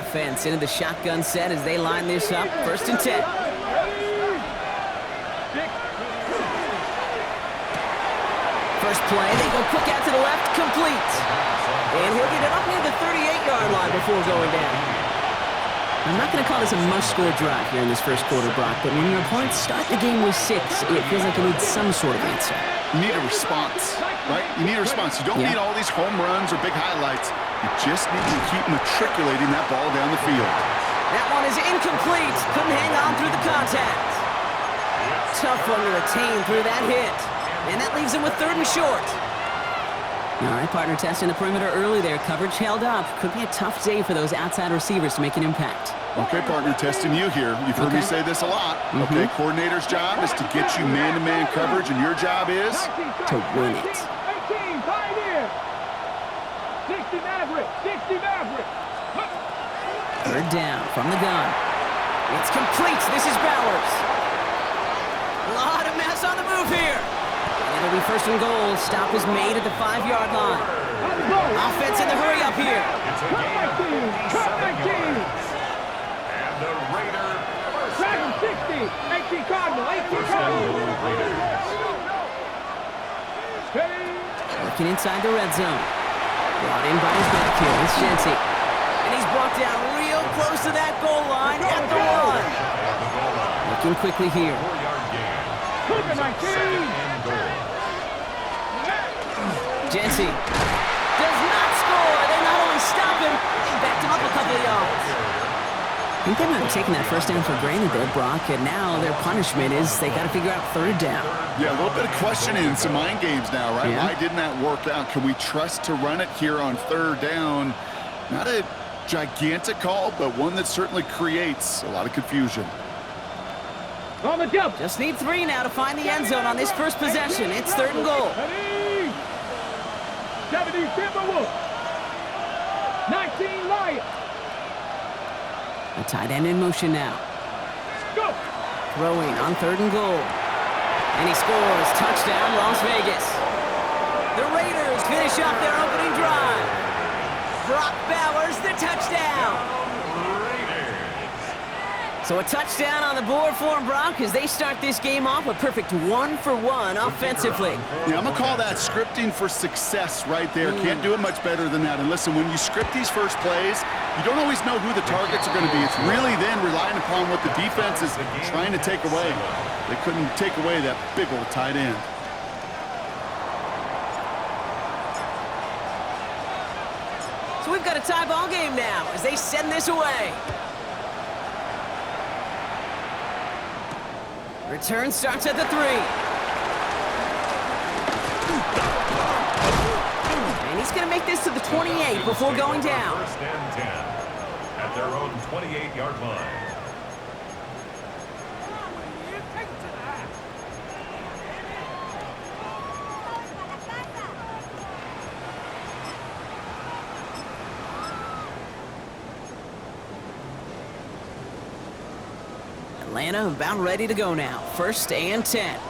offense into the shotgun set as they line this up. 1st and 10. First play, they go quick out to the left, complete. And he'll get it up near the 38-yard line before going down. I'm not going to call this a must-score drive here in this first quarter, Brock, but when your opponents start the game with 6, it feels like you need some sort of answer. You need a response, right? You need a response. You don't need all these home runs or big highlights. You just need to keep matriculating that ball down the field. That one is incomplete. Couldn't hang on through the contact. Tough one to retain through that hit. And that leaves him with 3rd and short. All right, partner, testing the perimeter early there. Coverage held up. Could be a tough day for those outside receivers to make an impact. Okay, partner, testing you here. You've heard me say this a lot. Okay, coordinator's job is to get you man-to-man coverage, and your job is to win it. 18, pioneer. 60 Maverick, 60 Maverick. 3rd down from the gun. It's complete. This is Bowers. A lot of mess on the move here. And it'll be 1st and goal. Stop is made at the 5-yard line. Offense in the hurry up here. Cut 19. And the Raider. Dragon 60. 18 Cardinal. 18 Cardinal. Working inside the red zone. Brought in by his back here. It's Jency. And he's brought down real close to that goal line at the 1. Looking quickly here. Jency does not score. They not only stop him, they backed him up a couple of yards. I think they might have taken that 1st down for granted there, Brock, and now their punishment is they got to figure out 3rd down. Yeah, a little bit of questioning, some mind games now, right? Yeah. Why didn't that work out? Can we trust to run it here on 3rd down? Not a gigantic call, but one that certainly creates a lot of confusion. On the jump. Just need 3 now to find the end zone on this first possession. It's 3rd and goal. 70 Timberwolves. 19 Lions. The tight end in motion now. Go. Throwing on 3rd and goal. And he scores. Touchdown, Las Vegas. The Raiders finish off their opening drive. Brock Bowers, the touchdown. So a touchdown on the board for them, Brock, as they start this game off a perfect 1-for-1 offensively. Yeah, I'm going to call that scripting for success right there. Can't do it much better than that. And listen, when you script these first plays, you don't always know who the targets are going to be. It's really then relying upon what the defense is trying to take away. They couldn't take away that big old tight end. So we've got a tie ball game now as they send this away. Return starts at the 3. And he's going to make this to the 28 before going down. 1st and 10 at their own 28-yard line. Atlanta about ready to go now. 1st and 10.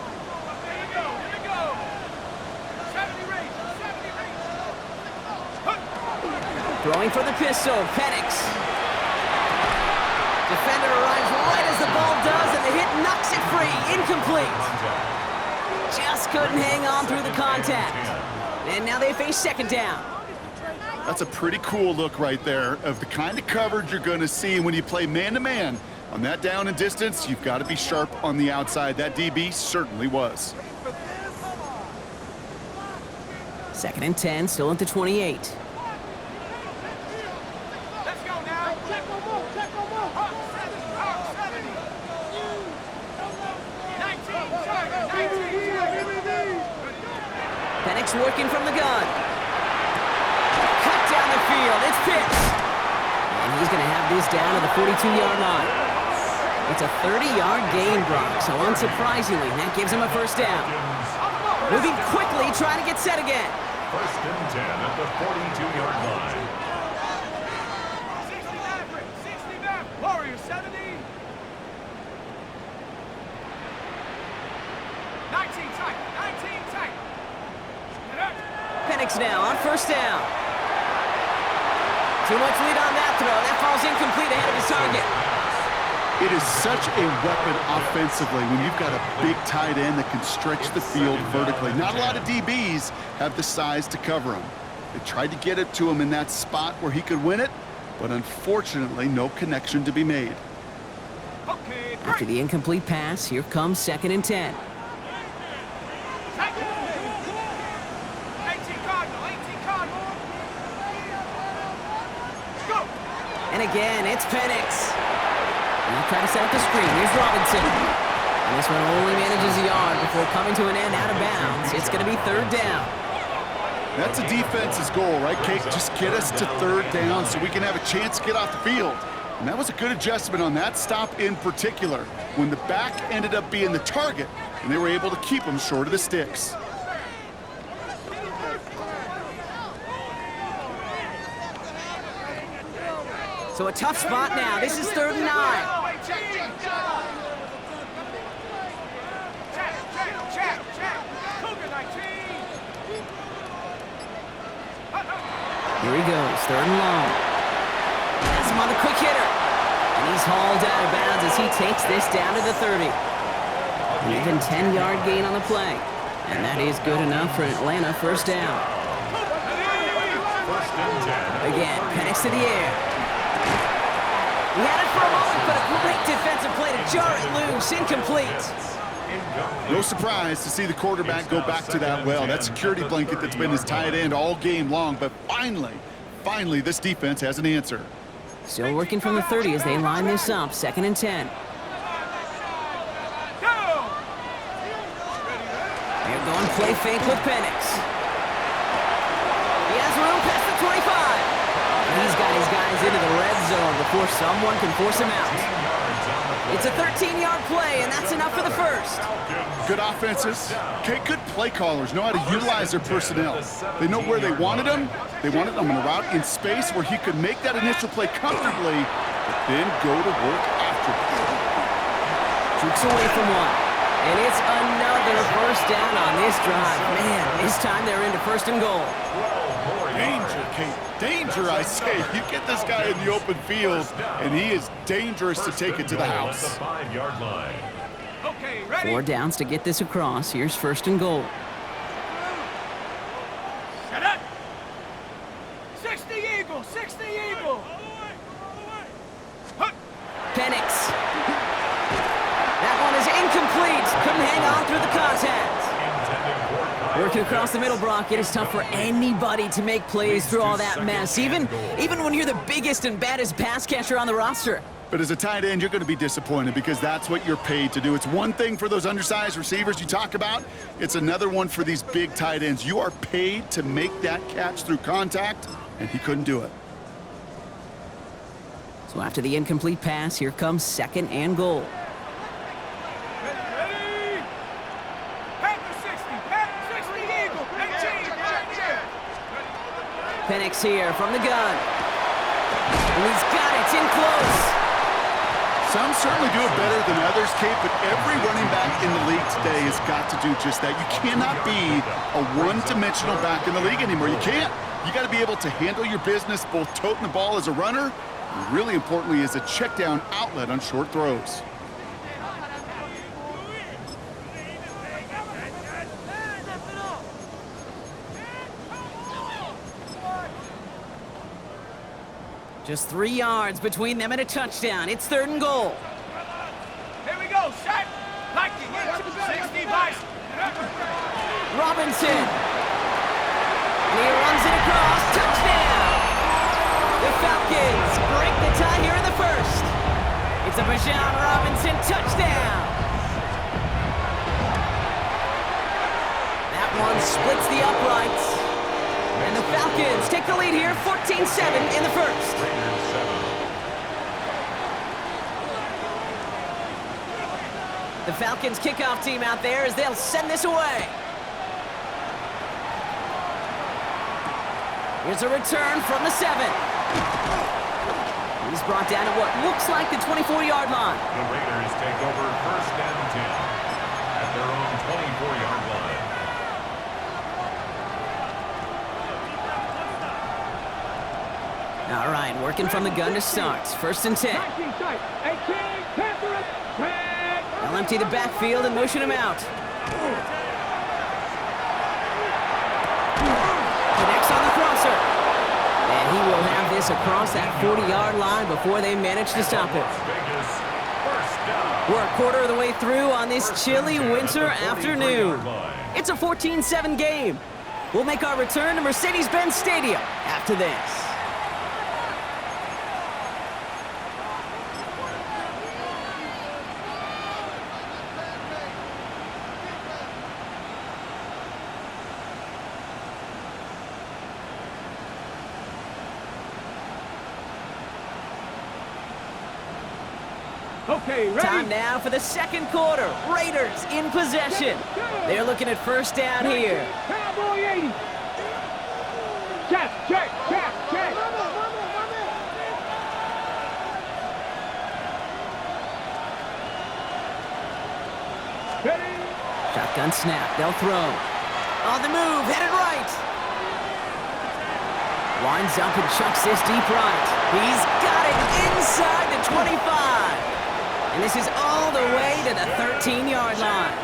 Throwing for the pistol, Penix. Defender arrives right as the ball does, and the hit knocks it free. Incomplete. Just couldn't hang on through the contact. And now they face 2nd down. That's a pretty cool look right there of the kind of coverage you're going to see when you play man-to-man. On that down and distance, you've got to be sharp on the outside. That DB certainly was. 2nd and 10, still at the 28. Let's go now. Check them up. Check them up. Hawk 70. 19. Penix working from the gun. Cut down the field. It's Pitts. And he's going to have this down to the 42-yard line. It's a 30-yard gain, Brock, so unsurprisingly, that gives him a 1st down. Moving quickly, trying to get set again. 1st and 10 at the 42-yard line. 60 Maverick. 60 Maverick. Warrior 70. 19 tight. 19 tight. Penix now on 1st down. Too much lead on that throw. That falls incomplete ahead of his target. It is such a weapon offensively when you've got a big tight end that can stretch the field vertically. Not a lot of DBs have the size to cover him. They tried to get it to him in that spot where he could win it, but unfortunately, no connection to be made. After the incomplete pass, here comes 2nd and 10. And again, it's Penix. He'll try to set up the screen. Here's Robinson. And this one only manages a yard before coming to an end out of bounds. It's going to be 3rd down. That's a defense's goal, right, Kate? Just get us to 3rd down so we can have a chance to get off the field. And that was a good adjustment on that stop in particular, when the back ended up being the target, and they were able to keep him short of the sticks. So a tough spot now. This is 3rd and 9. Here he goes, 3rd and long. That's him on the quick hitter. And he's hauled out of bounds as he takes this down to the 30. An even 10-yard gain on the play. And that is good enough for an Atlanta 1st down. Again, Penix to the air. He had it for a moment, but a great defensive play to jar it loose. Incomplete. No surprise to see the quarterback go back to that well. That security blanket that's been his tight end all game long, but finally, this defense has an answer. Still working from the 30 as they line this up, 2nd and 10. They're going play fake with Penix. He has room past the 25. He's got his guys into the red zone before someone can force him out. It's a 13-yard play, and that's enough for the 1st. Good offenses. Okay, good play callers know how to utilize their personnel. They know where they wanted him. They wanted him on a route in space where he could make that initial play comfortably, but then go to work after. Jukes away from one. And it's another 1st down on this drive. Man, this time they're into 1st and goal. Danger, Kate. Danger, I say. You get this guy in the open field, and he is dangerous to take it to the house. 4 downs to get this across. Here's 1st and goal. Set up. 60 Eagle, 60 Eagle. Penix. That one is incomplete. Couldn't hang on through the contact. Working across the middle, Brock, it is tough for anybody to make plays through all that mess, even when you're the biggest and baddest pass catcher on the roster. But as a tight end, you're going to be disappointed because that's what you're paid to do. It's one thing for those undersized receivers you talk about. It's another one for these big tight ends. You are paid to make that catch through contact, and he couldn't do it. So after the incomplete pass, here comes 2nd and goal. Ready? Pack the 60 Eagle, 18, right there. Penix here from the gun. And he's got it. It's in close. Some certainly do it better than others, Kate, but every running back in the league today has got to do just that. You cannot be a one-dimensional back in the league anymore. You can't. You got to be able to handle your business, both toting the ball as a runner, and really importantly as a check-down outlet on short throws. Just 3 yards between them and a touchdown. It's 3rd and goal. Here we go, shot. Like it. 60 by. Robinson. And he runs it across. Touchdown. The Falcons break the tie here in the 1st. It's a Bijan Robinson touchdown. That one splits the uprights. And the Falcons take the lead here, 14-7 in the 1st. The Falcons kickoff team out there as they'll send this away. Here's a return from the 7. He's brought down at what looks like the 24-yard line. The Raiders take over 1st and 10 at their own 24-yard line. All right, Working from the gun to start. First and 10. 19 tight. 18. Panther it. Red. They'll empty the backfield and motion him out. Connects on the crosser. And he will have this across that 40-yard line before they manage to stop it. We're a quarter of the way through on this chilly winter afternoon. It's a 14-7 game. We'll make our return to Mercedes-Benz Stadium after this. Okay, ready? Time now for the second quarter. Raiders in possession. They're looking at first down here. Cowboy 80. Check. Ready? Shotgun snap. They'll throw. On the move. Headed right. Winds up and chucks this deep right. He's got it inside the 25. And this is all the way to the 13-yard line.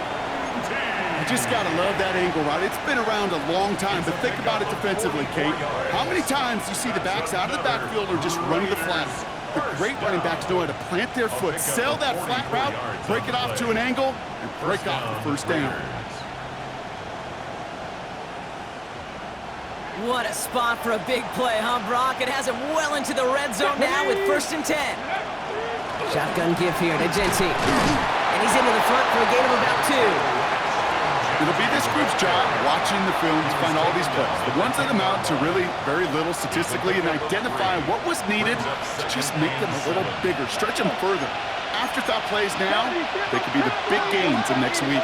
You just got to love that angle, right? It's been around a long time, but think about it defensively, Kate. How many times you see the backs out of the backfield or just running the flat? The great running backs know how to plant their foot, sail that flat route, break it off to an angle, and break off the first down. What a spot for a big play, huh, Brock? It has him well into the red zone now with first and 10. Shotgun give here to Genty. And he's into the front for a gain of about 2. It'll be this group's job watching the film to find all these plays. The ones that amount to really very little statistically and identify what was needed to just make them a little bigger, stretch them further. Afterthought plays now, they could be the big gains in next week.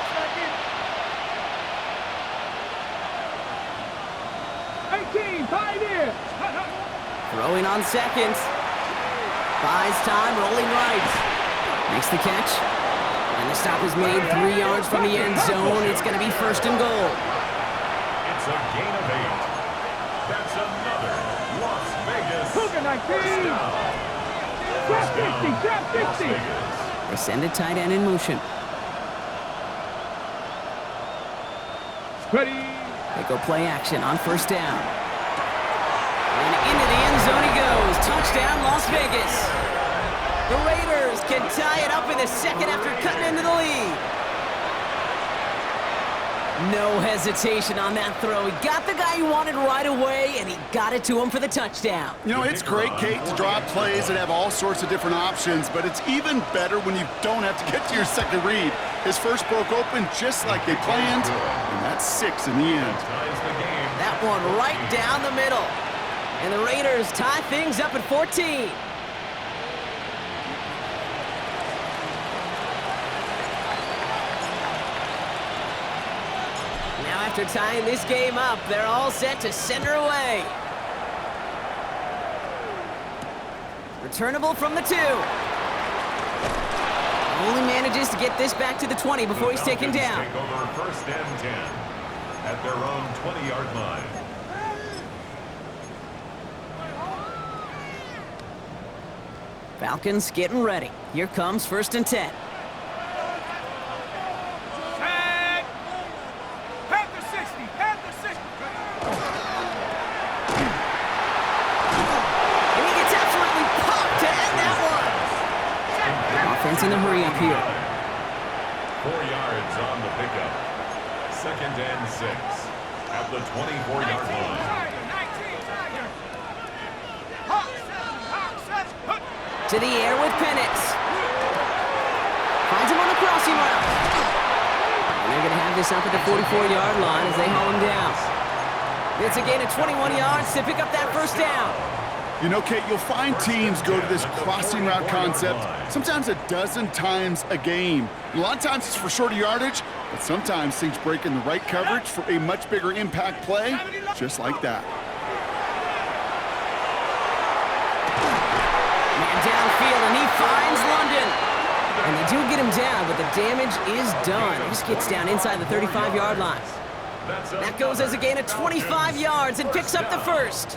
18, pioneer. Throwing on second. Buys time, rolling right. Makes the catch. And the stop is made 3 yards from the end zone. It's going to be first and goal. It's a gain of 8. That's another Las Vegas Cougar 19. Trap 50. They send a tight end in motion. Ready. They go play action on first down. And into the end zone he goes. Touchdown, Las Vegas. The Raiders can tie it up in the second after cutting into the lead. No hesitation on that throw. He got the guy he wanted right away, and he got it to him for the touchdown. You know, it's great, Kate, to draw plays that have all sorts of different options, but it's even better when you don't have to get to your second read. His first broke open just like they planned, and that's 6 in the end. That one right down the middle. And the Raiders tie things up at 14. Now after tying this game up, they're all set to send her away. Returnable from the 2. Only manages to get this back to the 20 before he's taken down. Take over first and 10 at their own 20-yard line. Falcons getting ready. Here comes first and 10. Tag. Panther 60. Panther 60. And he gets absolutely popped to end that one. Offense in the hurry up here. 4 yards on the pickup. Second and 6 at the 24-yard line. To the air with Penix. Finds him on the crossing route. And they're going to have this up at the 44-yard line as they haul him down. It's a gain of 21 yards to pick up that first down. You know, Kate, you'll find teams go to this crossing route concept sometimes a dozen times a game. A lot of times it's for shorter yardage, but sometimes things break in the right coverage for a much bigger impact play, just like that. Downfield, and he finds London. And they do get him down, but the damage is done. He just gets down inside the 35-yard line. That goes as a gain of 25 yards and picks up the first.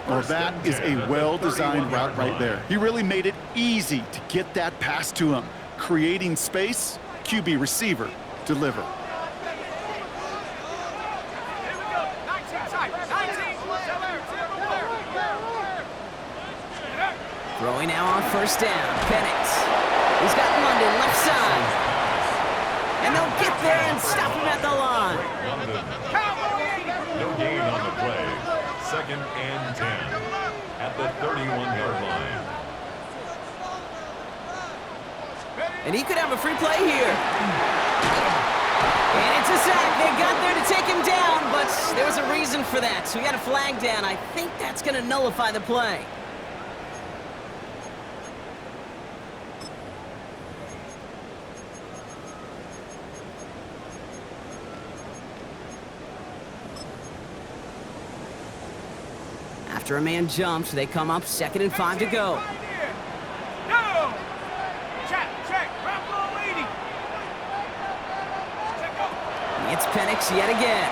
Well, that is a well-designed route right there. He really made it easy to get that pass to him. Creating space, QB receiver, deliver. Throwing now on first down. Penix. He's got London left side. And they'll get there and stop him at the line. No gain on the play. 2nd and 10 at the 31-yard line. And he could have a free play here. And it's a sack. They got there to take him down, but there was a reason for that. So he got a flag down. I think that's going to nullify the play. After a man jumps, they come up 2nd and 5 to go. It's Penix yet again.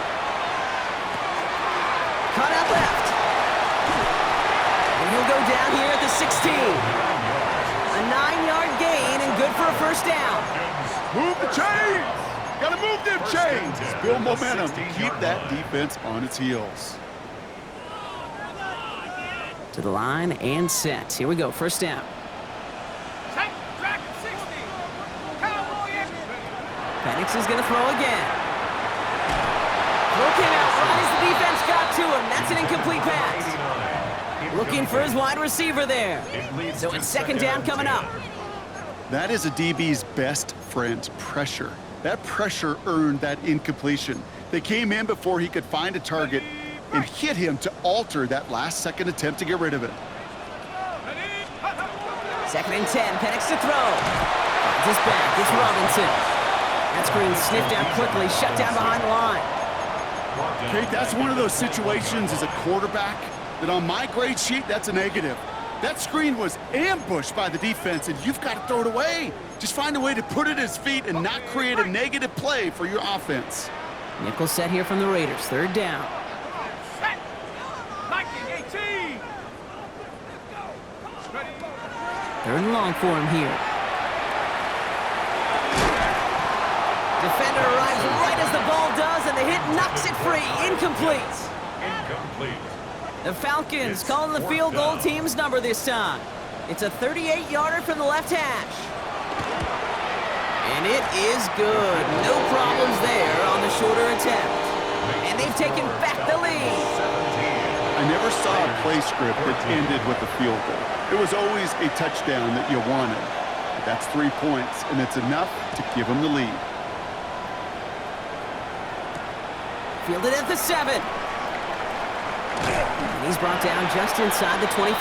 Cut out left. And he'll go down here at the 16. A 9-yard gain and good for a first down. Move the chains! Gotta move them chains! Build momentum to keep that defense on its heels. To the line and set. Here we go, first down. Penix is going to throw again. Throw came out right as the defense got to him. That's an incomplete pass. Looking for his wide receiver there. So it's 2nd down coming up. That is a DB's best friend, pressure. That pressure earned that incompletion. They came in before he could find a target and hit him to alter that last-second attempt to get rid of it. 2nd and 10, Penix to throw. Finds his back, it's Robinson. That screen sniffed out quickly, shut down behind the line. Kate, that's one of those situations as a quarterback that on my grade sheet, that's a negative. That screen was ambushed by the defense, and you've got to throw it away. Just find a way to put it at his feet and not create a negative play for your offense. Nickel set here from the Raiders, 3rd down. 3rd and long for him here. Defender arrives right as the ball does, and the hit knocks it free. Incomplete. The Falcons calling the field goal team's number this time. It's a 38-yarder from the left hash. And it is good. No problems there on the shorter attempt. And they've taken back the lead. I never saw a play script that ended with a field goal. It was always a touchdown that you wanted. But that's 3 points, and it's enough to give them the lead. Fielded at the 7. And he's brought down just inside the 25. The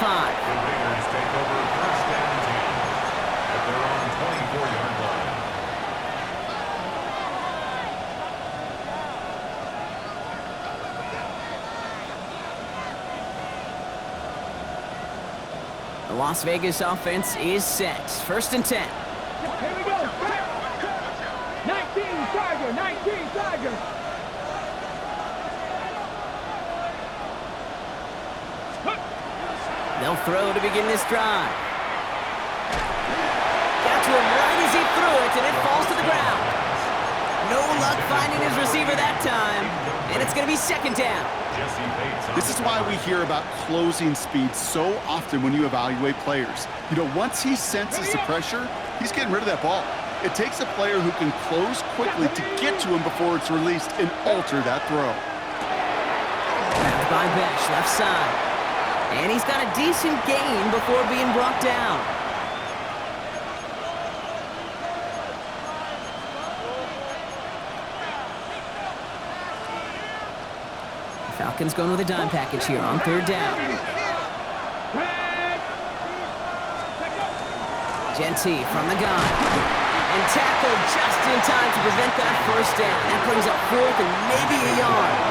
Raiders take over 1st and 10 at their own 24-yard line. The Las Vegas offense is set. 1st and 10. Here we go. 19 Tiger, 19 Tiger. They'll throw to begin this drive. Got to him right as he threw it, and it falls to the ground. No luck finding his receiver that time, and it's going to be 2nd down. This is why we hear about closing speed so often when you evaluate players. You know, once he senses the pressure, he's getting rid of that ball. It takes a player who can close quickly to get to him before it's released and alter that throw. Backed by Besh, left side. And he's got a decent gain before being brought down. The Falcons going with a dime package here on 3rd down. Genty from the gun. And tackled just in time to prevent that first down. That brings up 4th and maybe a yard.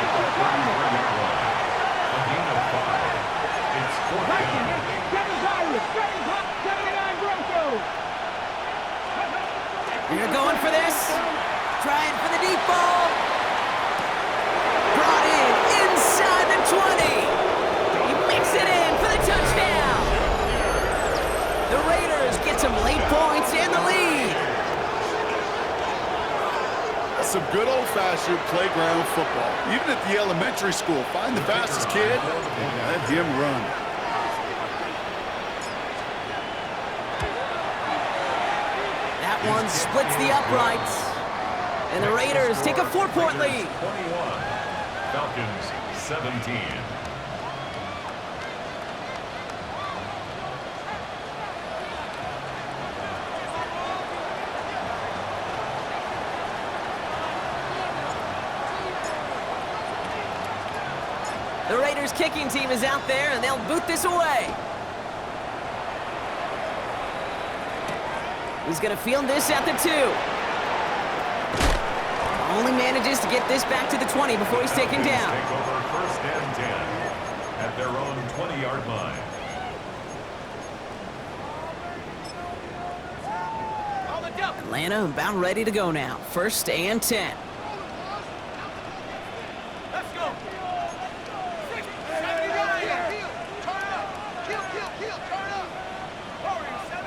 They're going for this. Trying for the deep ball. Brought in inside the 20. He makes it in. 8 points in the lead. Some good old-fashioned playground football. Even at the elementary school, find the fastest kid and let him run. That one splits the uprights. And the Raiders take a 4-point lead. 21. Falcons 17. The Raiders kicking team is out there, and they'll boot this away. He's going to field this at the 2. Only manages to get this back to the 20 before he's taken down. Take over 1st and 10 at their own 20-yard line. Atlanta about ready to go now. 1st and 10. Let's go. 70 turn up. Kill, turn up. Warriors 17.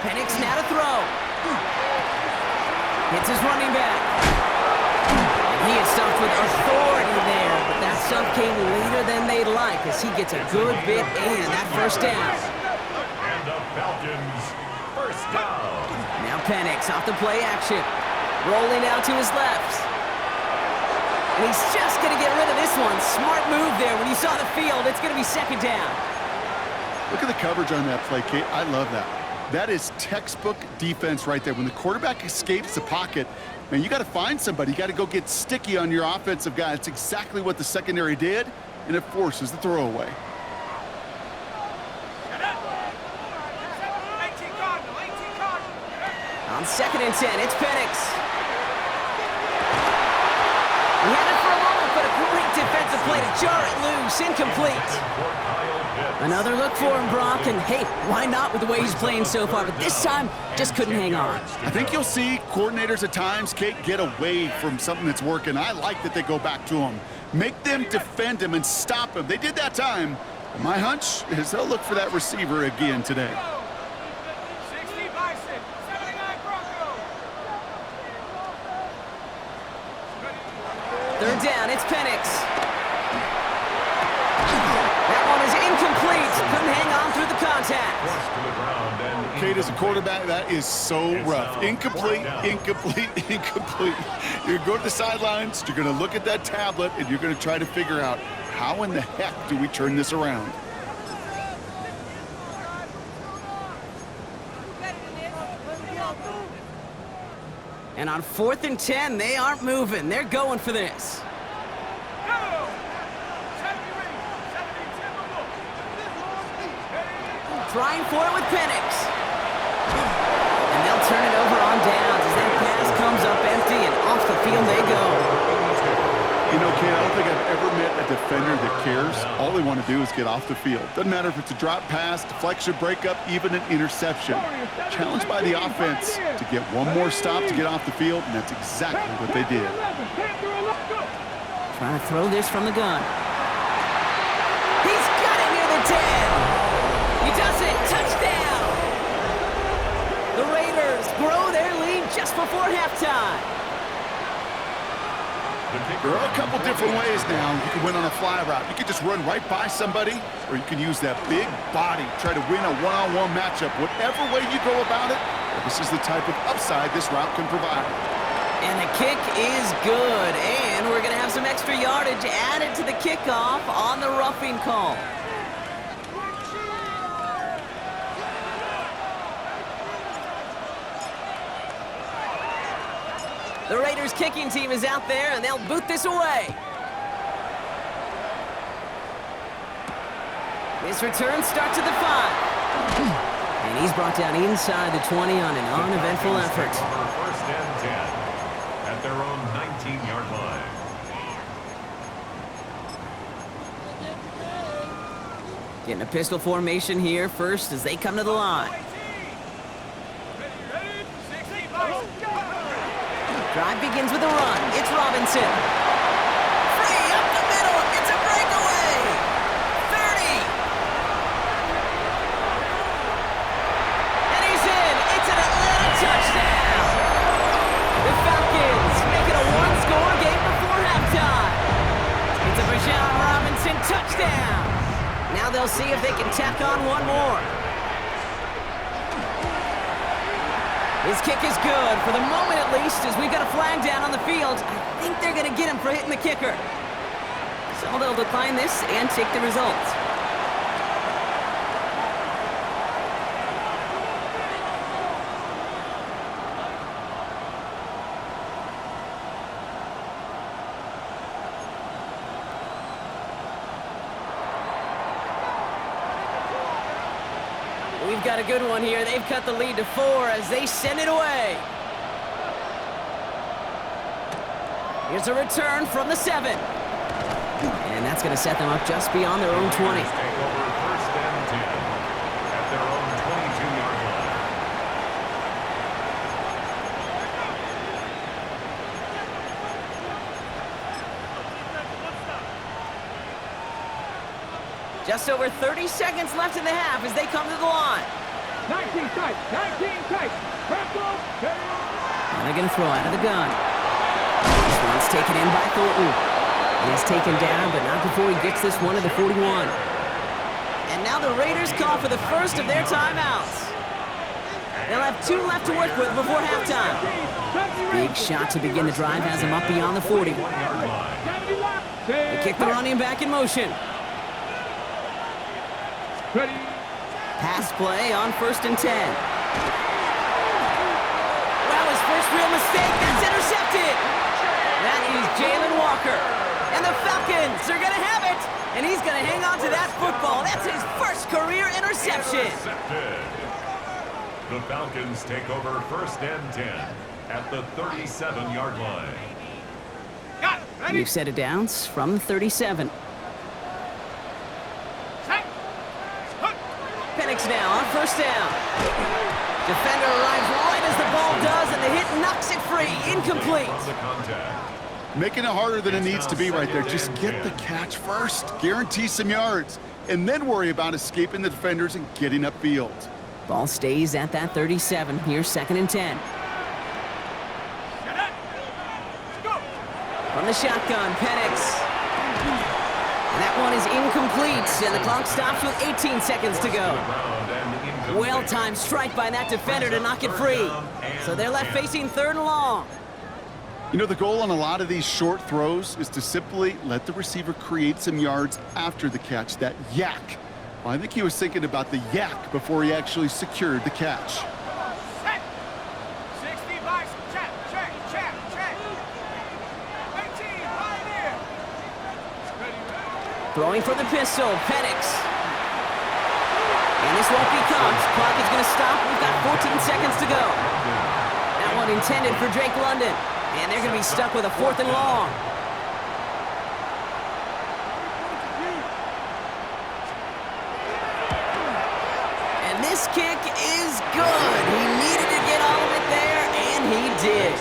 Penix now to throw. Hits his running back. And he is stuffed with authority there, but that stuff came later than they'd like as he gets a good bit in that 1st down. And the Falcons 1st down. Now Penix off the play action. Rolling out to his left. And he's just going to get rid of this one. Smart move there. When you saw the field, it's going to be 2nd down. Look at the coverage on that play, Kate. I love that. That is textbook defense right there. When the quarterback escapes the pocket, man, you got to find somebody. You got to go get sticky on your offensive guy. It's exactly what the secondary did, and it forces the throwaway. 18 Cardinal. On 2nd and 10, it's Penix. He had it for a moment, but a great defensive play to jar it loose. Incomplete. Another look for him, Brock, and hey, why not with the way he's playing so far? But this time, just couldn't hang on. I think you'll see coordinators at times, Kate, get away from something that's working. I like that they go back to him. Make them defend him and stop him. They did that time. And my hunch is they'll look for that receiver again today. 60 Bison. 79 Broncos. 3rd down, it's Penix. That one is incomplete. Couldn't hang on through the contact. Kate, as a quarterback, that is so rough. Incomplete. You're going to go to the sidelines, you're going to look at that tablet, and you're going to try to figure out how in the heck do we turn this around. And on 4th and 10, they aren't moving. They're going for this. Trying for it with Penix. And they'll turn it over on downs as that pass comes up empty and off the field they go. You know, Kate, I don't think I've ever met a defender that cares. All they want to do is get off the field. Doesn't matter if it's a drop pass, deflection, breakup, even an interception. Challenged by the offense to get one more stop to get off the field, and that's exactly what they did. Trying to throw this from the gun. He's got it near the 10. He does it. Touchdown. The Raiders grow their lead just before halftime. There are a couple different ways now. You can win on a fly route. You can just run right by somebody, or you can use that big body, try to win a one-on-one matchup. Whatever way you go about it, this is the type of upside this route can provide. And the kick is good, and we're going to have some extra yardage added to the kickoff on the roughing call. The Raiders kicking team is out there, and they'll boot this away. This return starts at the 5. And he's brought down inside the 20 on an uneventful effort. 1st and 10 at their own 19-yard line. Getting a pistol formation here first as they come to the line. Drive begins with a run. It's Robinson. Free up the middle. It's a breakaway. 30. they'll see if they can tack on one more. His kick is good, for the moment at least, as we've got a flag down on the field. I think they're going to get him for hitting the kicker. So they'll decline this and take the results. We've got a good one here. They've cut the lead to 4 as they send it away. Here's a return from the 7. And that's going to set them up just beyond their own 20. Take over first and 10 at their own 22-yard line. Just over 30 seconds left in the half as they come to the line. 19 tight, 19 tight. And they're going to throw out of the gun. This one's taken in by Thornton. He's taken down, but not before he gets this one to the 41. And now the Raiders call for the first of their timeouts. They'll have 2 left to work with before halftime. Big shot to begin the drive has them up beyond the 40. They kick the running back in motion. Ready. Pass play on first and 10. Well, his first real mistake, that's intercepted. That is Jalen Walker. And the Falcons are going to have it. And he's going to hang on to that football. That's his first career interception. Intercepted. The Falcons take over first and 10 at the 37-yard line. Got it. Ready. We've set it downs from the 37. Penix now on first down. Defender arrives right as the ball does, and the hit knocks it free. Incomplete. From the contact. Making it harder than it needs to be right there. Just get the catch first. Guarantee some yards. And then worry about escaping the defenders and getting upfield. Ball stays at that 37. Here's second and 10. From the shotgun, Penix. And that one is incomplete, and the clock stops with 18 seconds to go. Well-timed strike by that defender to knock it free. So they're left facing 3rd and long. You know, the goal on a lot of these short throws is to simply let the receiver create some yards after the catch, that yak. Well, I think he was thinking about the yak before he actually secured the catch. Set. 60 bucks. Check. 18, pioneer. Ready. Throwing for the pistol, Penix. And this won't be comes. Clock is going to stop. We've got 14 seconds to go. That one intended for Drake London. And they're going to be stuck with a 4th and long. And this kick is good. He needed to get all of it there, and he did.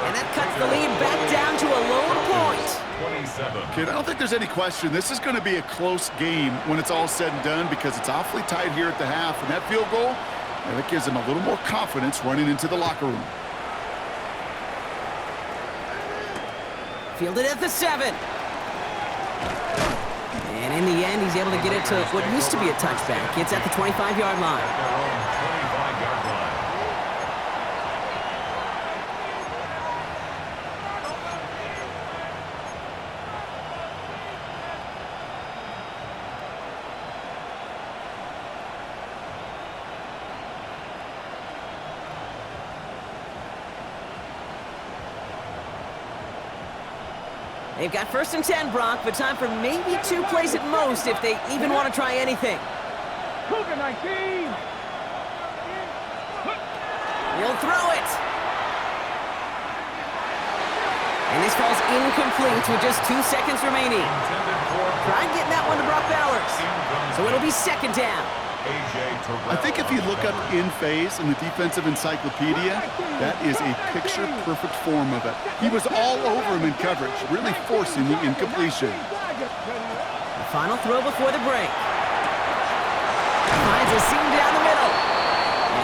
And that cuts the lead back down to a lower point. 27. Kid, I don't think there's any question. This is going to be a close game when it's all said and done because it's awfully tight here at the half. And that field goal, that gives them a little more confidence running into the locker room. Fielded at the 7. And in the end, he's able to get it to what used to be a touchback. It's at the 25-yard line. Their own 25-yard line. They've got first and 10, Brock, but time for maybe 2 plays at most if they even want to try anything. Cougar 19. He'll throw it. And this falls incomplete with just 2 seconds remaining. Try getting that one to Brock Bowers. So it'll be second down. I think if you look up in phase in the defensive encyclopedia, that is a picture-perfect form of it. He was all over him in coverage, really forcing the incompletion. The final throw before the break. Finds a seam down the middle.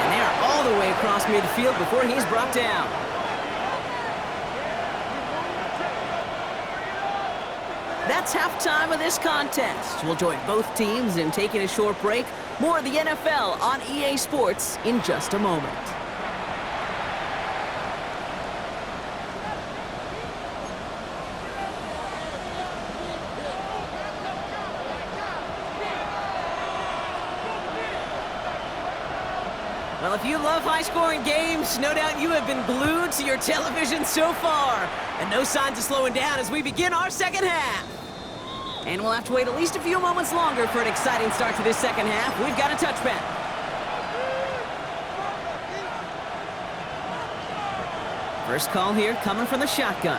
And they're all the way across midfield before he's brought down. that's halftime of this contest. We'll join both teams in taking a short break. More of the NFL on EA Sports in just a moment. Well, if you love high-scoring games, no doubt you have been glued to your television so far. And no signs of slowing down as we begin our second half. And we'll have to wait at least a few moments longer for an exciting start to this second half. We've got a touchback. First call here coming from the shotgun.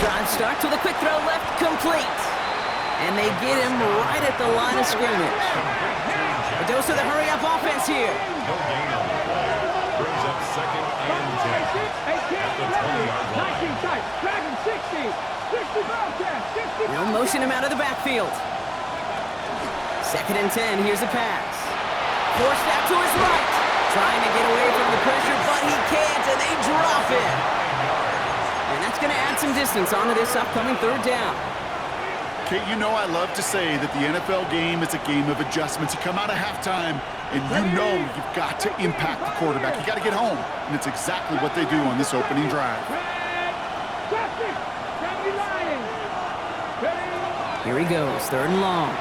Drive starts with a quick throw left, complete. And they get him right at the line of scrimmage. A dose of the hurry-up offense here. No gain on the play. Brings up second and 10 at the 20-yard line. They'll motion him out of the backfield. Second and 10, here's a pass. Forced out to his right. Trying to get away from the pressure, but he can't, and they drop it. And that's going to add some distance onto this upcoming third down. Kate, you know I love to say that the NFL game is a game of adjustments. You come out of halftime, and you know you've got to impact the quarterback. You got to get home, and it's exactly what they do on this opening drive. Here he goes, third and long.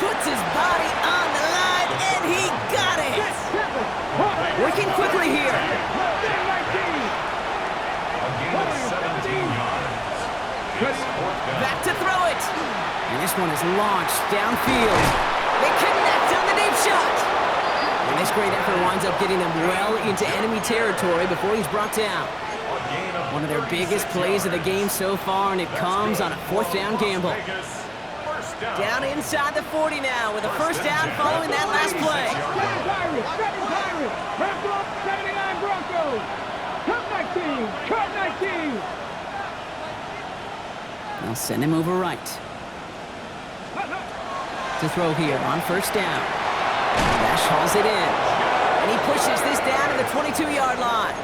Puts his body on the line, and he got it! Working quickly here. A gain of 17 yards. Back to throw it. And this one is launched downfield. They connect on the deep shot. And this great effort winds up getting them well into enemy territory before he's brought down. One of their biggest plays of the game so far, and it comes on a fourth down gamble. Down inside the 40 now with a first down following that last play. They'll send him over right. To throw here on first down. Nash hauls it in. And he pushes this down to the 22-yard line.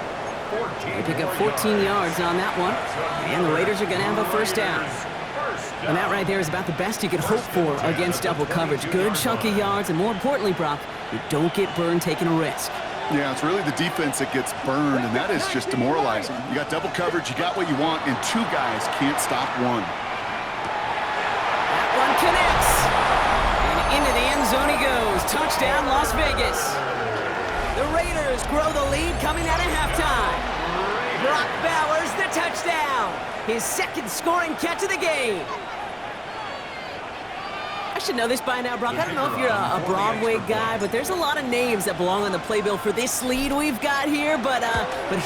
They pick up 14 yards on that one. And the Raiders are going to have a first down. And that right there is about the best you could hope for against double coverage. Good chunky yards, and more importantly, Brock, you don't get burned taking a risk. Yeah, it's really the defense that gets burned, and that is just demoralizing. You got double coverage, you got what you want, and two guys can't stop one. That one connects. And into the end zone he goes. Touchdown, Las Vegas. The Raiders grow the lead coming out of halftime. Brock Bowers, the touchdown. His second scoring catch of the game. I should know this by now, Brock. I don't know if you're a Broadway guy, but there's a lot of names that belong on the playbill for this lead we've got here, but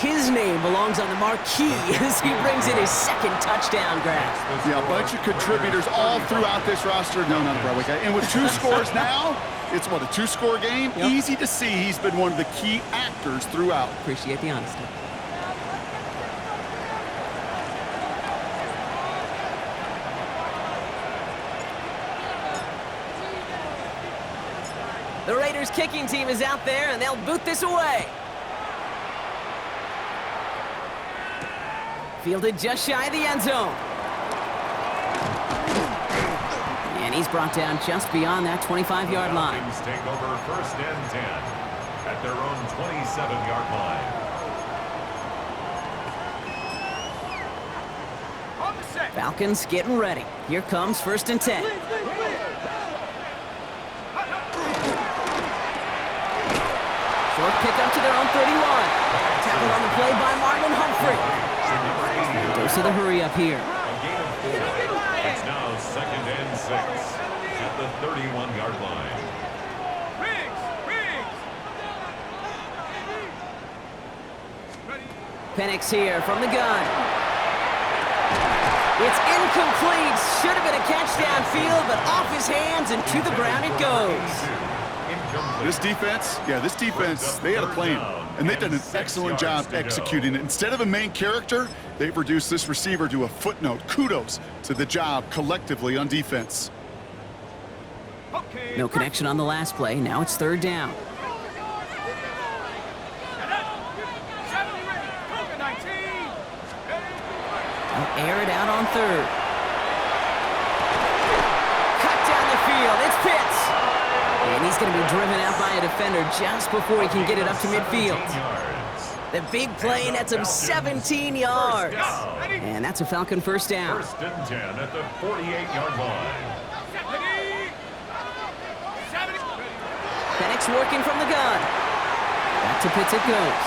his name belongs on the marquee as he brings in his second touchdown grab. Yeah, a bunch of contributors all throughout this roster. No, not a Broadway guy. And with two scores now, it's what, a two-score game? Yep. Easy to see he's been one of the key actors throughout. Appreciate the honesty. The Raiders kicking team is out there, and they'll boot this away. Fielded just shy of the end zone. And he's brought down just beyond that 25-yard line. Falcons take over first and 10 at their own 27-yard line. Falcons getting ready. Here comes first and 10. Short pickup to their own 31. Tackled on the play by Marlon Humphrey. Dose of the hurry up here. A gain of 4. It's now second and 6 at the 31-yard line. Penix here from the gun. It's incomplete. Should have been a catch downfield, but off his hands and to the ground it goes. This defense, they had a plan, and they've done an excellent job executing it. Instead of a main character, they've reduced this receiver to a footnote. Kudos to the job collectively on defense. No connection on the last play. Now it's third down. air it out on third. Cut down the field. It's Pitts. And he's going to be driven out by a defender just before he can get it up to midfield. The big play nets him 17 yards. And that's a Falcon first down. First and 10 at the 48-yard line. Penix working from the gun. Back to Pitts it goes.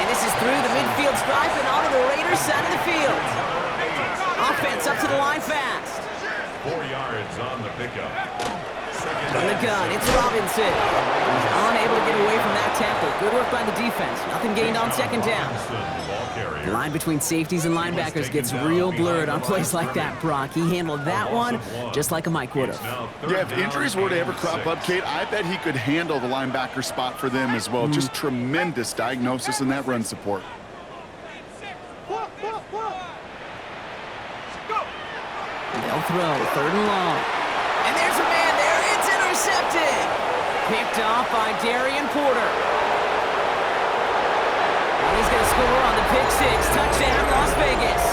And this is through the midfield stripe and onto the Raiders side of the field. Offense up to the line fast. 4 yards on the pickup. From the gun, it's Robinson. He's unable to get away from that tackle. Good work by the defense. Nothing gained on second down. The line between safeties and linebackers gets real blurred on plays like that, Brock. He handled that one just like a Mike would have. Yeah, if injuries were to ever crop up, Kate, I bet he could handle the linebacker spot for them as well. Just tremendous diagnosis in that run support. They'll throw, third and long. And there's a man there. It's intercepted. Picked off by Darian Porter. And he's going to score on the pick six. Touchdown, Las Vegas.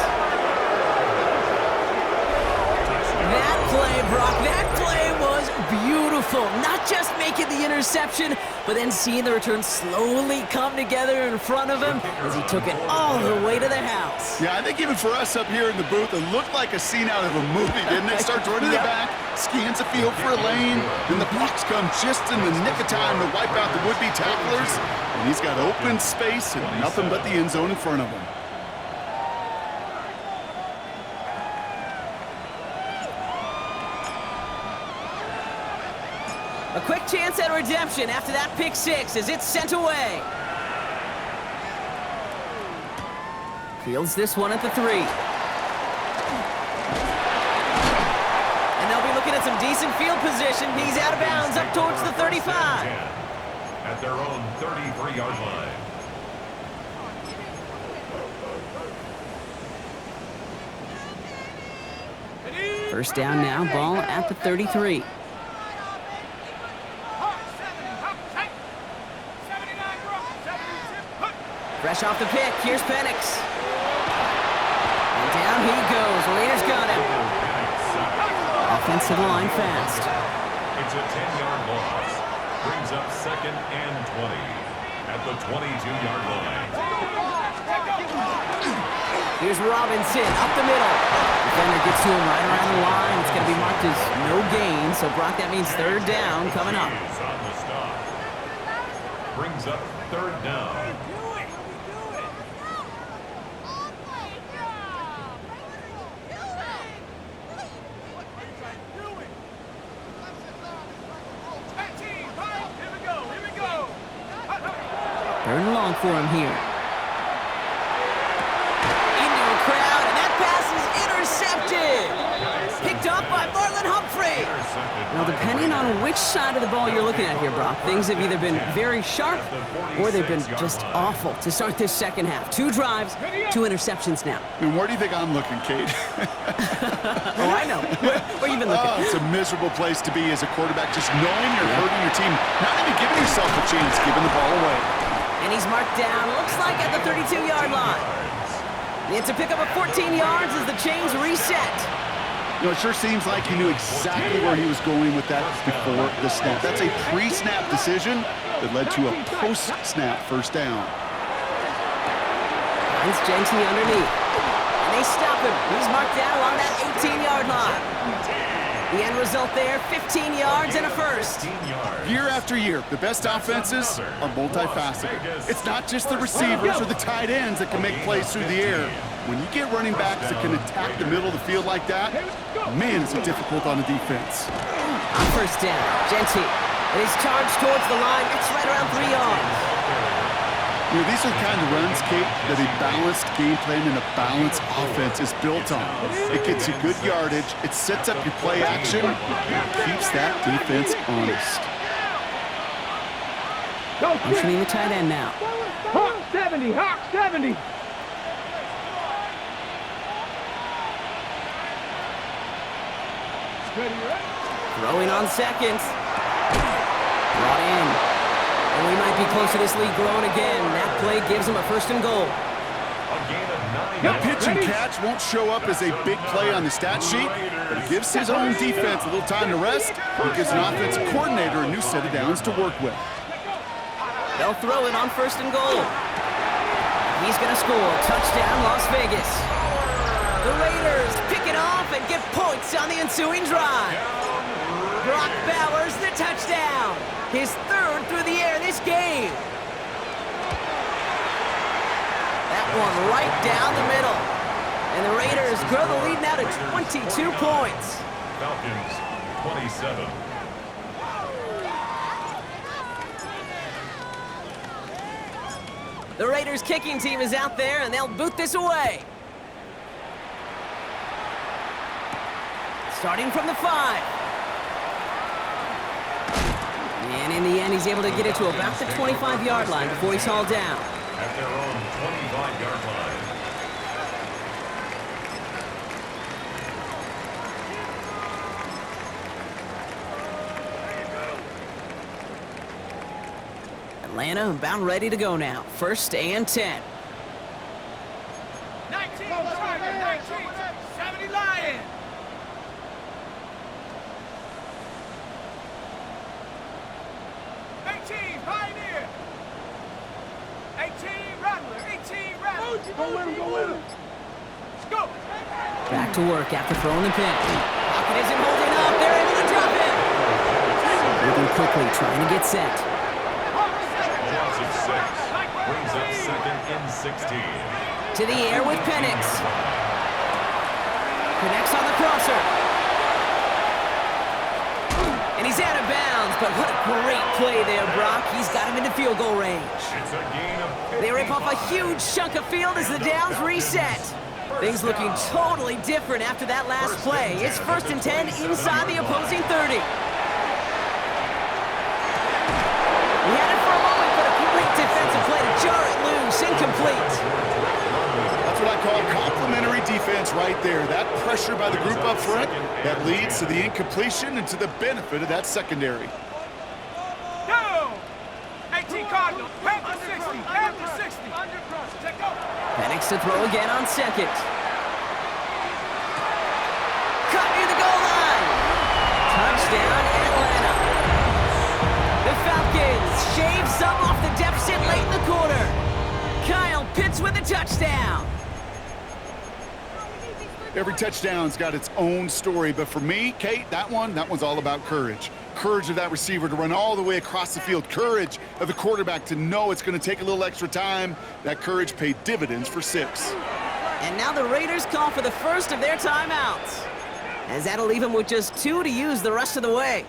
That play, Brock, that play was beautiful. Not just making the interception, but then seeing the return slowly come together in front of him as he took it all the way to the house. Yeah, I think even for us up here in the booth, it looked like a scene out of a movie, didn't it? Starts running the back, scans the field for a lane, then the blocks come just in the nick of time to wipe out the would-be tacklers, and he's got open space and nothing but the end zone in front of him. A quick chance at redemption after that pick six as it's sent away. Fields this one at the 3. And they'll be looking at some decent field position. He's out of bounds up towards the 35. At their own 33-yard line. First down now, ball at the 33. Fresh off the pick, here's Penix. And down he goes. Raiders got him. Offensive line fast. It's a 10-yard loss. Brings up second and 20 at the 22-yard line. Here's Robinson up the middle. Defender gets to him right around the line. It's going to be marked as no gain. So, Brock, that means third down coming up. On the stop. Brings up third down. Third and long for him here. Into a crowd, and that pass is intercepted. Picked up by Marlon Humphrey. Now, depending on which side of the ball you're looking at here, Brock, things have either been very sharp or they've been just awful to start this second half. 2 drives, 2 interceptions now. And where do you think I'm looking, Kate? Oh, I know. Where you been looking? Oh, it's a miserable place to be as a quarterback, just knowing you're hurting your team, not even giving yourself a chance, giving the ball away. And he's marked down, looks like at the 32-yard line. It's a pickup of 14 yards as the chains reset. You know, it sure seems like he knew exactly where he was going with that before the snap. That's a pre-snap decision that led to a post-snap first down. Finds Genty underneath. And they stop him. He's marked down along that 18-yard line. The end result there, 15 yards and a first. Year after year, the best offenses are multifaceted. It's not just the receivers or the tight ends that can make plays through the air. When you get running backs that can attack the middle of the field like that, man, is it difficult on the defense. On first down, Genty. And he's charged towards the line. It's right around 3 yards. You know, these are the kind of runs, Kate, that a balanced game plan and a balanced offense is built on. It gets you good yardage, it sets up your play action, and it keeps that defense honest. Motioning the tight end now. Hawk 70, Hawk 70. Throwing on seconds. Brought in. And we might be close to this lead growing again. That play gives him a first and goal. A gain of 9 That yards. pitch and catch won't show up as a big play on the stat sheet, but it gives his own defense a little time to rest. It gives an offensive coordinator a new set of downs to work with. They'll throw it on 1st and goal. He's going to score. Touchdown, Las Vegas. The Raiders pick it off and get points on the ensuing drive. Brock Bowers, the touchdown. His 3rd through the air this game. That one right down the middle. And the Raiders grow the lead now to 22 points. Falcons 27. The Raiders kicking team is out there, and they'll boot this away. Starting from the 5. And in the end, he's able to get it to about the 25-yard line before he's hauled down. At their own 25-yard line. Atlanta about ready to go now. 1st and 10. 19, Tiger, 19, 70 Lion. 18, Pioneer. 18, Rattler, 18, Rattler. Go with him, go with him. Go. Back to work after throwing the pin. Pocket isn't holding up. They're able to drop him. Moving quickly, trying to get set. A loss of 6. Brings up 2nd and 16. To the air with Penix. Connects on the crosser. And he's out of bounds, but what a great play there, Brock. He's got him into field goal range. It's a gain of 55. They rip off a huge chunk of field as the downs reset. Things looking totally different after that last play. It's 1st and 10 inside the opposing 30. He had it for a moment, but a great defensive play to jar it loose. Incomplete. That's what I call complimentary defense right there. That pressure by the group up front that leads to the incompletion and to the benefit of that secondary. Go. 18, Cardinal. Panther 60, Panther 60. Check go. Penix to throw again on 2nd. Cut near the goal line. Touchdown, Atlanta. The Falcons shave some off the deficit late in the quarter. Kyle Pitts with a touchdown. Every touchdown's got its own story, but for me, Kate, that one's all about courage. Courage of that receiver to run all the way across the field. Courage of the quarterback to know it's going to take a little extra time. That courage paid dividends for 6. And now the Raiders call for the first of their timeouts, as that'll leave them with just 2 to use the rest of the way.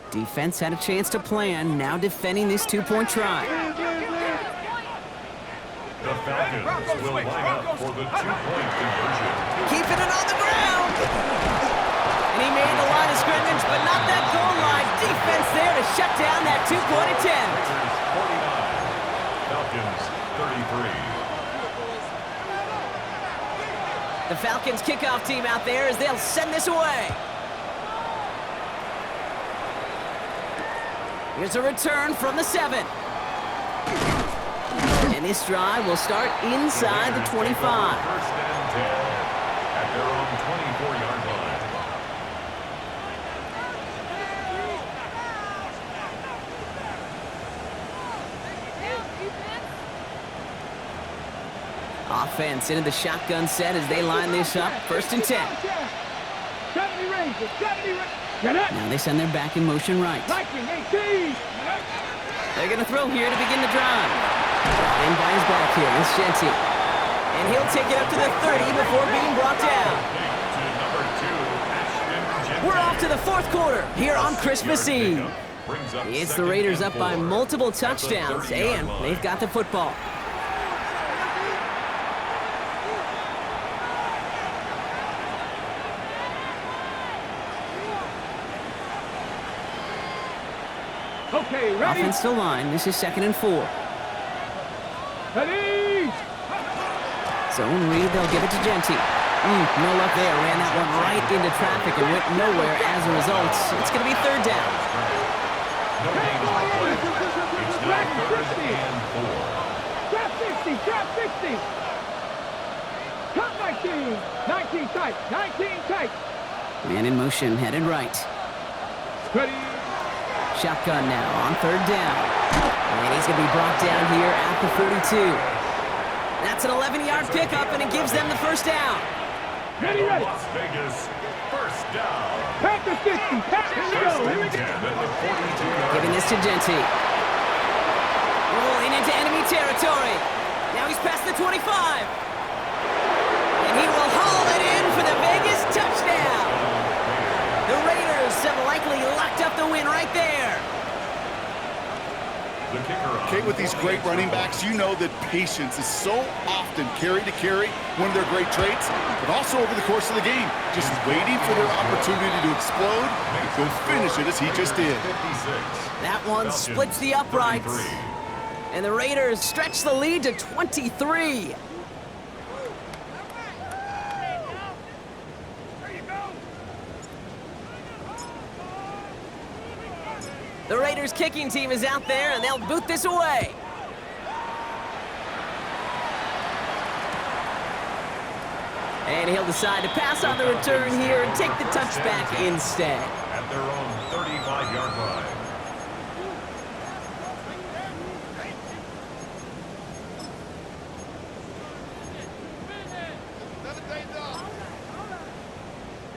Defense had a chance to plan, now defending this 2-point try. The Falcons will line up for the 2-point conversion. Keeping it on the ground. And he made the line of scrimmage, but not that goal line. Defense there to shut down that 2-point attempt. Raiders 49, Falcons 33. The Falcons kickoff team out there as they'll send this away. Here's a return from the 7. And this drive will start inside the 25. 1st and 10 at their own 24-yard line. Offense into the shotgun set as they line this up. 1st and 10. Now they send their back in motion right. They're going to throw here to begin the drive. Brought in by his back here, it's Shenty. And he'll take it up to the 30 before being brought down. We're off to the 4th quarter here on Christmas Eve. It's the Raiders up by multiple touchdowns, and they've got the football. Okay, ready? Offense to line. This is 2nd and 4. Ready? Zone read, they'll give it to Genty. No luck there. Ran that one right into traffic and went nowhere as a result. It's going to be 3rd down. No gain on the play. It's Back to third 60. and 4. Trap 60. Trap 60. Cut 19. 19 tight. 19 tight. Man in motion, headed right. Ready. Shotgun now on third down. And he's going to be brought down here at the 42. That's an 11-yard pickup, and it gives them the first down. Ready, ready. Las Vegas, first down. Packers 50. Packers, here we go. Here we go. 10 at the 42-yard Giving this to Genty. Rolling into enemy territory. Now he's past the 25. And he will haul it in for the Vegas touchdown. The Raiders have likely locked up the win right there. The kicker on Okay, with these great running backs, you know that patience is so often carry to carry, one of their great traits, but also over the course of the game, just waiting for their opportunity to explode and go finish it as he just did. 56. That one Falcons, splits the uprights. 33. And the Raiders stretch the lead to 23. The Raiders kicking team is out there, and they'll boot this away. And he'll decide to pass on the return here and take the touchback instead. At their own 35-yard line.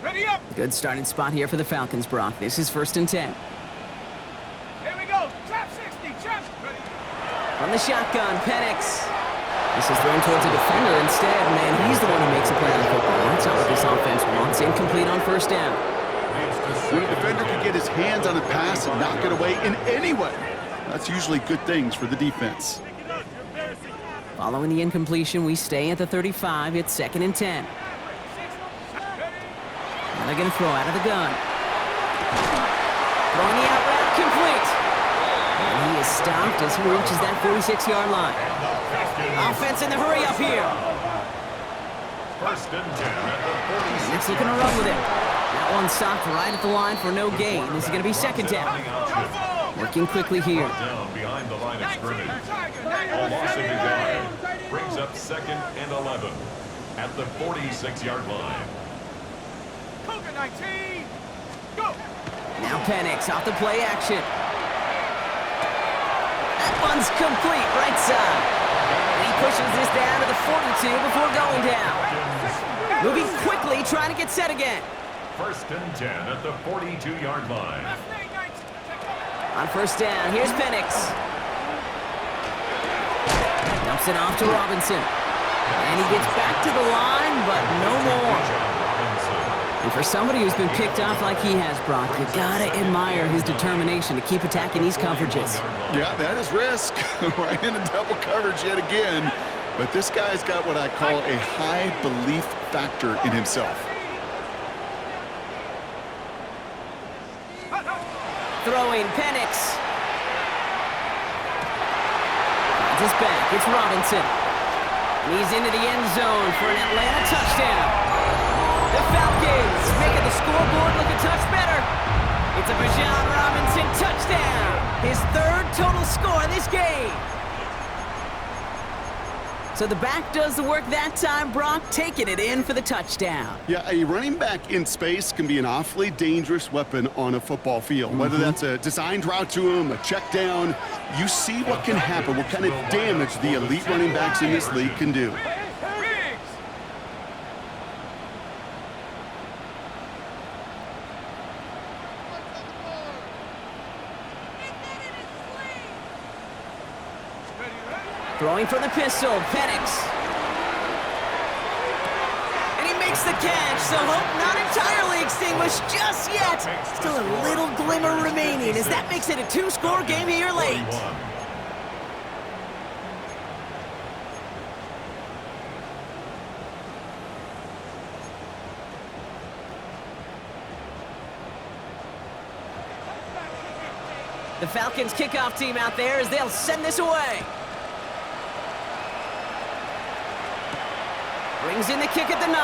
Ready up. Good starting spot here for the Falcons, Brock. This is 1st and 10. Here we go. Trap 60. Trap. Ready. From the shotgun, Penix. This is thrown towards a defender instead. Man, he's the one who makes a play on the football. That's not what this offense wants. Incomplete on 1st down. When a defender can get his hands on a pass and knock it away in any way, that's usually good things for the defense. Following the incompletion, we stay at the 35. It's 2nd and 10. Now they're going to throw out of the gun. Throwing the out route complete. And he is stopped as he reaches that 46-yard line. Offense in the hurry up here. 1st and 10 at the 46. It's looking to run with it. That one stopped right at the line for no gain. This is going to be 2nd down. Working quickly here. Down behind the line of scrimmage. A loss of a yard brings up 2nd and 11 at the 46-yard line. Cougar 19. Go. Now Penix off the play action. That one's complete, right side. And he pushes this down to the 42 before going down. Moving quickly, trying to get set again. 1st and 10 at the 42-yard line. On 1st down, here's Penix. Dumps it off to Robinson. And he gets back to the line, but no more. And for somebody who's been picked off like he has, Brock, you gotta admire his determination to keep attacking these coverages. Yeah, that is risk. Right into double coverage yet again. But this guy's got what I call a high belief factor in himself. Throwing Penix. Finds his back. It's Robinson. And he's into the end zone for an Atlanta touchdown. The Falcons making the scoreboard look a touch better. It's a Bijan Robinson touchdown. His 3rd total score in this game. So the back does the work that time, Brock, taking it in for the touchdown. Yeah, a running back in space can be an awfully dangerous weapon on a football field. Whether that's a designed route to him, a check down, you see what can happen, what kind of damage the elite running backs in this league can do. Throwing from the pistol, Penix. And he makes the catch, so hope not entirely extinguished just yet. Still a little glimmer remaining as that makes it a 2-score game here late. The Falcons kickoff team out there as they'll send this away. Brings in the kick at the 9.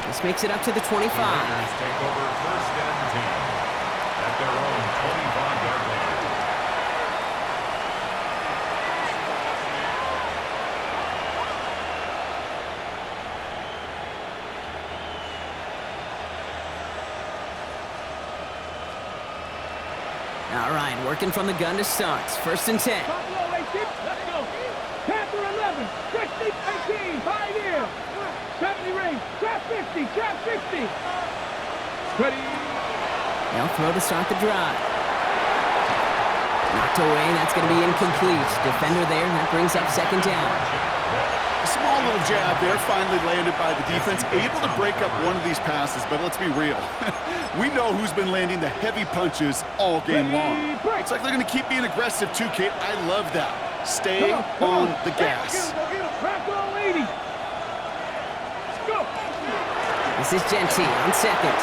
This makes it up to the 25. Take over 1st and 10 at their own 25-yard line. All right, working from the gun to start. First and 10. Buffalo 18. Let's go. Panther 11. 60. 18. 5 here. 70 range. Trap 50. Trap 60. Ready. They'll throw to start the drive. Knocked away. That's going to be incomplete. Defender there. That brings up second down. A small little jab there, finally landed by the defense. Able to break up one of these passes, but let's be real. We know who's been landing the heavy punches all game long. It's like they're going to keep being aggressive too, Kate. I love that. Stay on the gas. This is Genty on second.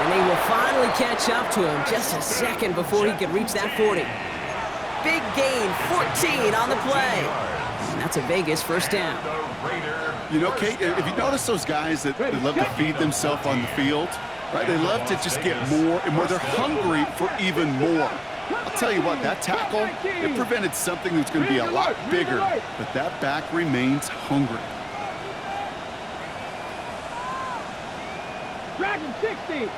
And they will finally catch up to him just a second before he could reach that 40. Big gain, 14 on the play. And that's a Vegas first down. You know, Kate, if you notice those guys that they love to feed themselves on the field, right? They love to just get more and more. They're hungry for even more. I'll tell you what, that tackle, it prevented something that's going to be a lot bigger, but that back remains hungry. Dragon 60.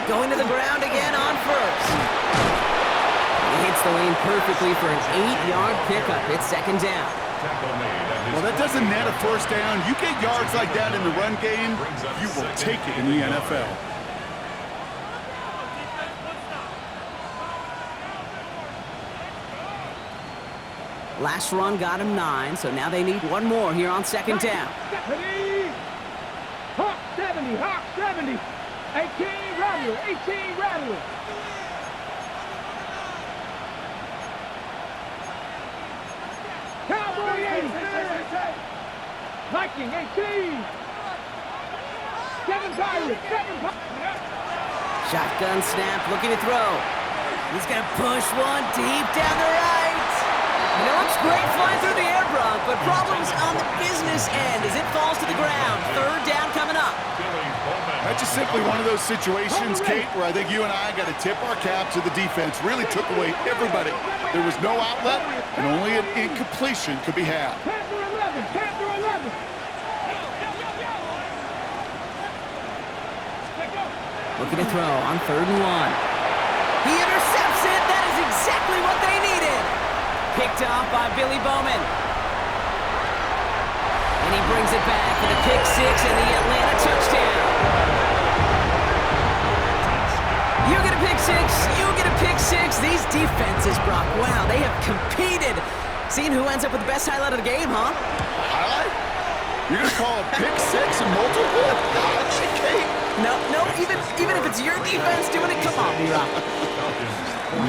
Going to the ground again on first. He hits the lane perfectly for an 8-yard pickup. It's second down. Well, that doesn't net a first down. You get yards like that in the run game, you will take it in the NFL. Last run got him 9, so now they need one more here on second down. Hawk 70, Hawk 70. 18 Rattler, 18 Rattler. Cowboy 80. Viking 18. 7 Pirates, 7 Pirates. Shotgun snap, looking to throw. He's going to push one deep down the right. And it looks great flying through the air, Brock, but problems on the business end as it falls to the ground. Third down coming up. That's just simply one of those situations, Kate, where I think you and I got to tip our cap to the defense. Really took away everybody. There was no outlet, and only an incompletion could be had. Panther 11, Panther 11. Looking to throw on third and 1. He intercepts it. That is exactly what they needed. Picked off by Billy Bowman. And he brings it back for the pick 6 and the Atlanta touchdown. You get a pick 6, you get a pick 6. These defenses, Brock, wow, they have competed. Seeing who ends up with the best highlight of the game, huh? Highlight? You're going to call a pick 6 and multiple? Kate. No, even if it's your defense doing it, come on, B-Rock.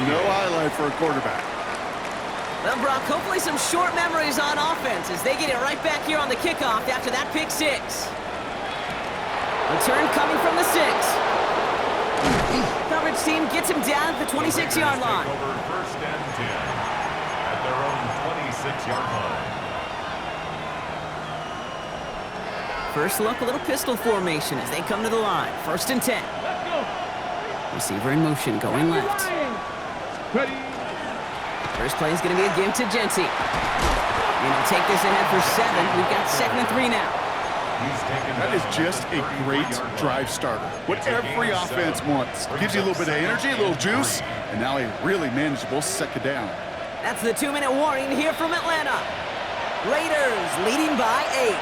No highlight for a quarterback. Well, Brock, hopefully some short memories on offense as they get it right back here on the kickoff after that pick 6. Return coming from the 6. Coverage team gets him down at the 26-yard line. Over first and 10 at their own 26-yard line. First look, a little pistol formation as they come to the line. First and 10. Let's go. Receiver in motion, going left. Ready. First play is going to be a give to Genty. And he'll take this ahead for 7. We've got second and 3 now. That is just a great drive starter. What every offense wants. Gives you a little bit of energy, a little juice, and now a really manageable second down. That's the 2-minute warning here from Atlanta. Raiders leading by 8.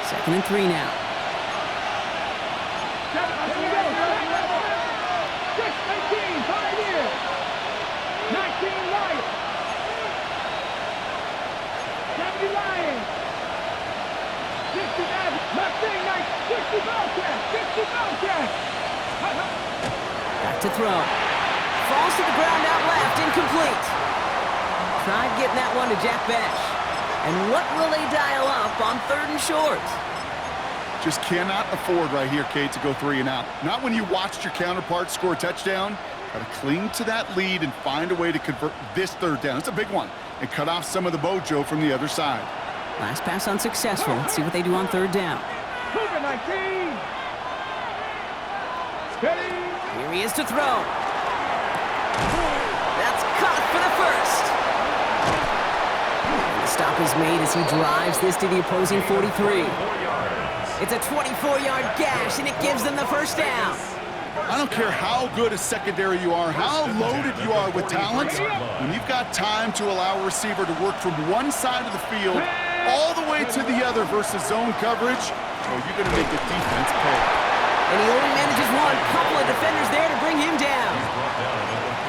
Second and 3 now. 6-18, 5 here. 19 Lions. 70 Lions. 60 Mustang, 60 Bobcat. 60 Bobcat. Back to throw. Falls to the ground out left, incomplete. Tried getting that one to Jack Besh. And what will they dial up on third and short? Just cannot afford right here, Kate, to go 3 and out. Not when you watched your counterpart score a touchdown. Got to cling to that lead and find a way to convert this third down. It's a big one. And cut off some of the mojo from the other side. Last pass unsuccessful. Let's see what they do on third down. Cougar 19. Steady. Here he is to throw. That's caught for the first. stop is made as he drives this to the opposing 43. It's a 24-yard gash, and it gives them the first down. I don't care how good a secondary you are, how loaded you are with talent, when you've got time to allow a receiver to work from one side of the field all the way to the other versus zone coverage, well, you're going to make the defense pay. And he only manages one. Couple of defenders there to bring him down.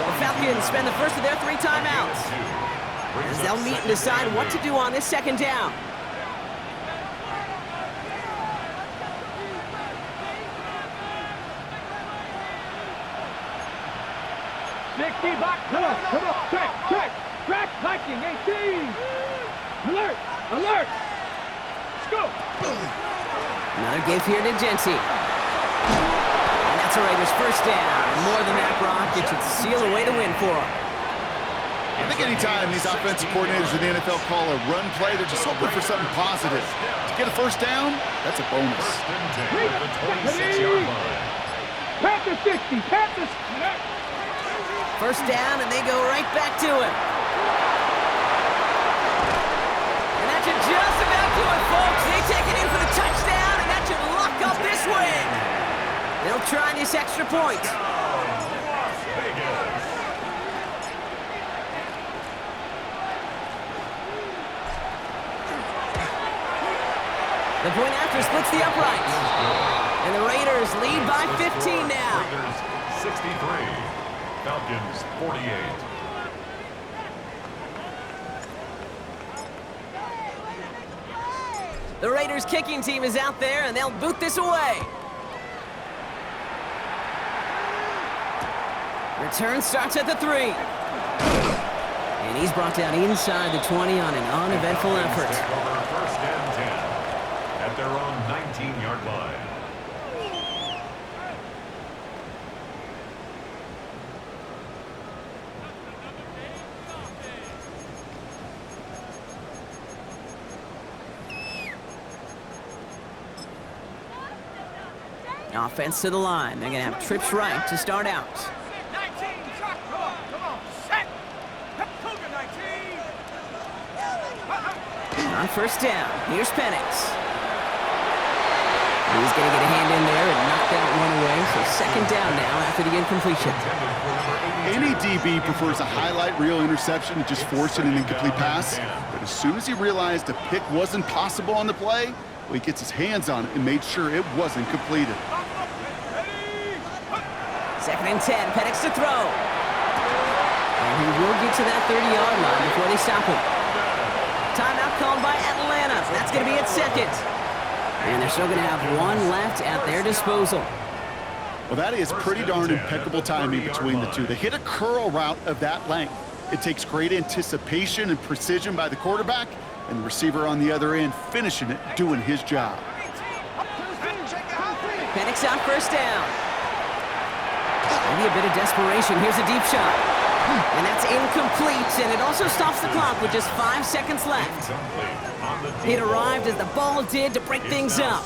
The Falcons spend the first of their 3 timeouts, as they'll meet and decide what to do on this second down. Come on, track, hiking, 18. Alert, let's go. Another give here to Genty. And that's a Raiders first down. More than that, Brock, it should seal away the win for them. I think anytime these offensive coordinators in the NFL call a run play, they're just hoping for something positive. To get a first down, that's a bonus. Panthers 60, Panthers. First down, and they go right back to it. And that should just about do it, folks. They take it in for the touchdown, and that should lock up this win. They'll try this extra point. The point after splits the uprights. And the Raiders lead by 15 now. Raiders 63. Falcons 48. The Raiders kicking team is out there, and they'll boot this away. Return starts at the 3. And he's brought down inside the 20 on an uneventful effort. First and 10 at their own 19-yard line. Offense to the line. They're going to have trips right to start out. 19, come on, set. Cougar 19. On first down, here's Penix. He's going to get a hand in there and knock that one away. So second down now after the incompletion. Any DB prefers a highlight reel interception to just forcing an incomplete pass. But as soon as he realized a pick wasn't possible on the play, well, he gets his hands on it and made sure it wasn't completed. Second and 10, Penix to throw. And he will get to that 30-yard line before they stop him. Timeout called by Atlanta. That's going to be its second. And they're still going to have one left at their disposal. Well, that is pretty darn impeccable timing between the two. They hit a curl route of that length. It takes great anticipation and precision by the quarterback, and the receiver on the other end finishing it, doing his job. Penix out first down. Maybe a bit of desperation. Here's a deep shot. And that's incomplete, and it also stops the clock with just 5 seconds left. It arrived as the ball did to break things up.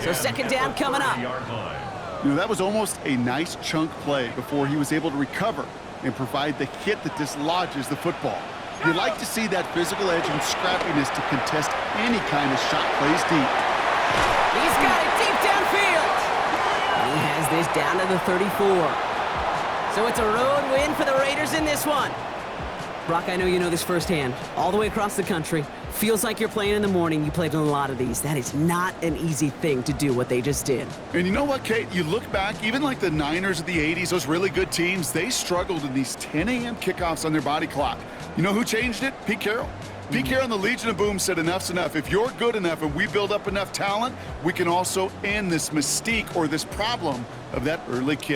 So second down coming up. You know, that was almost a nice chunk play before he was able to recover and provide the hit that dislodges the football. You like to see that physical edge and scrappiness to contest any kind of shot plays deep. He's got it deep downfield. And he has this down to the 34. So it's a road win for the Raiders in this one. Brock, I know you know this firsthand. All the way across the country. Feels like you're playing in the morning. You played in a lot of these. That is not an easy thing to do what they just did. And you know what, Kate? You look back, even like the Niners of the 80s, those really good teams, they struggled in these 10 a.m. kickoffs on their body clock. You know who changed it? Pete Carroll. Pete Carroll and the Legion of Boom said enough's enough. If you're good enough and we build up enough talent, we can also end this mystique or this problem of that early kick.